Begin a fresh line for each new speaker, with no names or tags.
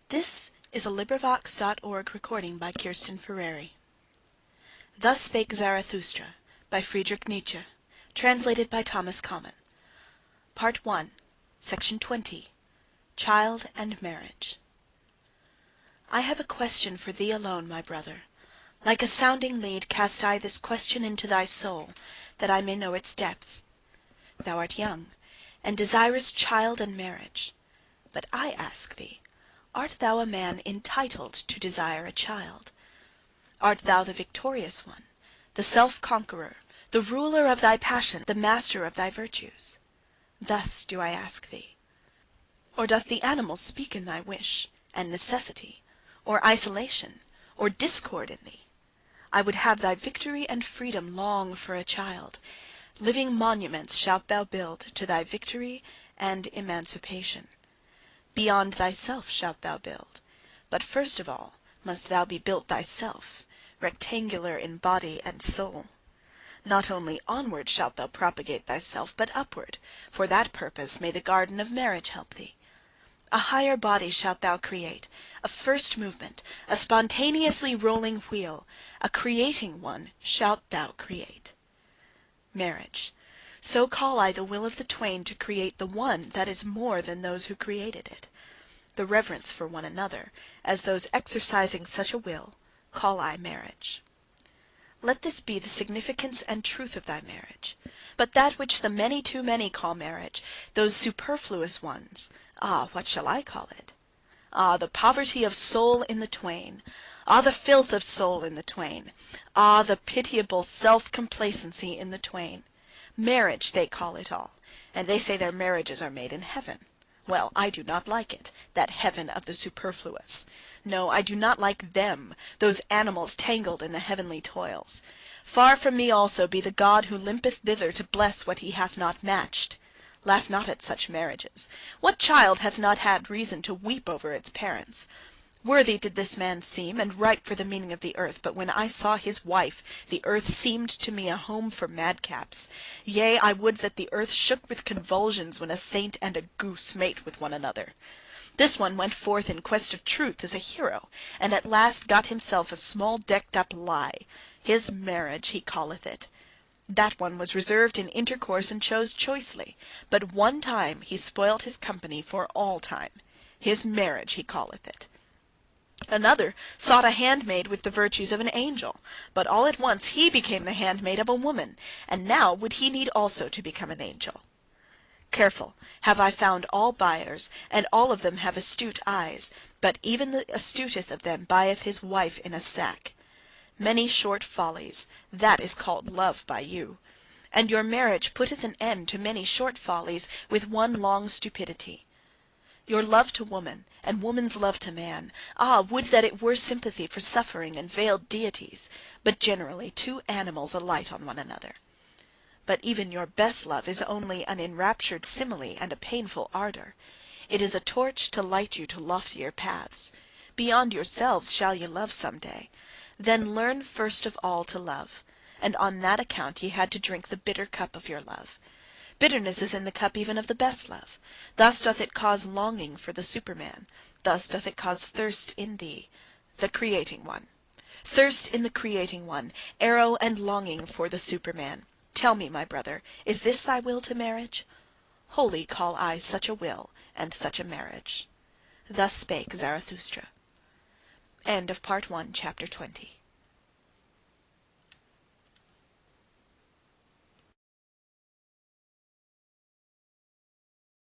This is a LibriVox.org recording by Kirsten Ferreri. Thus Spake Zarathustra, by Friedrich Nietzsche, translated by Thomas Common. Part 1, Section 20, Child and Marriage. I have a question for thee alone, my brother. Like a sounding lead cast I this question into thy soul, that I may know its depth. Thou art young, and desirest child and marriage. But I ask thee, art thou a man entitled to desire a child? Art thou the victorious one, the self-conqueror, the ruler of thy passion, the master of thy virtues? Thus do I ask thee. Or doth the animal speak in thy wish, and necessity, or isolation, or discord in thee? I would have thy victory and freedom long for a child. Living monuments shalt thou build to thy victory and emancipation. Beyond thyself shalt thou build, but first of all must thou be built thyself, rectangular in body and soul. Not only onward shalt thou propagate thyself, but upward. For that purpose may the garden of marriage help thee. A higher body shalt thou create, a first movement, a spontaneously rolling wheel, a creating one shalt thou create. Marriage. So call I the will of the twain to create the one that is more than those who created it. The reverence for one another, as those exercising such a will, call I marriage. Let this be the significance and truth of thy marriage. But that which the many too many call marriage, those superfluous ones, what shall I call it? The poverty of soul in the twain! The filth of soul in the twain! The pitiable self-complacency in the twain! Marriage they call it all, and they say their marriages are made in heaven. Well, I do not like it, that heaven of the superfluous. No, I do not like them, those animals tangled in the heavenly toils. Far from me also be the God who limpeth thither to bless what he hath not matched. Laugh not at such marriages. What child hath not had reason to weep over its parents? Worthy did this man seem, and ripe for the meaning of the earth, but when I saw his wife, the earth seemed to me a home for madcaps. Yea, I would that the earth shook with convulsions when a saint and a goose mate with one another. This one went forth in quest of truth as a hero, and at last got himself a small decked-up lie. His marriage he calleth it. That one was reserved in intercourse and chose choicely, but one time he spoilt his company for all time. His marriage he calleth it. Another sought a handmaid with the virtues of an angel, but all at once he became the handmaid of a woman, and now would he need also to become an angel. Careful have I found all buyers, and all of them have astute eyes, but even the astutest of them buyeth his wife in a sack. Many short follies, that is called love by you. And your marriage putteth an end to many short follies with one long stupidity. Your love to woman, and woman's love to man, would that it were sympathy for suffering and veiled deities, but generally two animals alight on one another. But even your best love is only an enraptured simile and a painful ardour. It is a torch to light you to loftier paths. Beyond yourselves shall ye love some day. Then learn first of all to love, and on that account ye had to drink the bitter cup of your love. Bitterness is in the cup even of the best love. Thus doth it cause longing for the Superman. Thus doth it cause thirst in thee, the creating one. Thirst in the creating one, arrow and longing for the Superman. Tell me, my brother, is this thy will to marriage? Holy call I such a will and such a marriage. Thus spake Zarathustra. End of Part 1, Chapter 20.